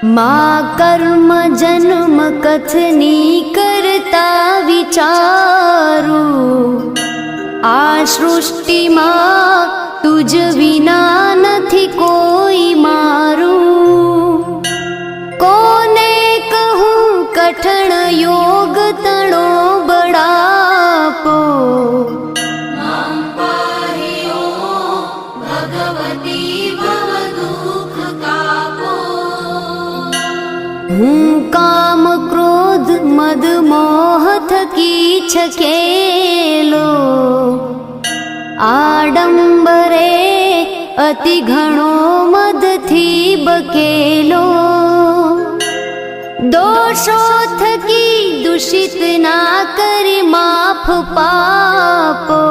मा कर्म जन्म कथनी करता विचारू, आ सृष्टि में तुझ विना नथी कोई मारू। कोने कहूँ कठण योग तणो बड़ापो, हूँ काम क्रोध मद मोह थकी छकेलो, आडंबरे अति घणो मद थी बकेलो। दोषो थकी दूषित ना करी माफ पापो,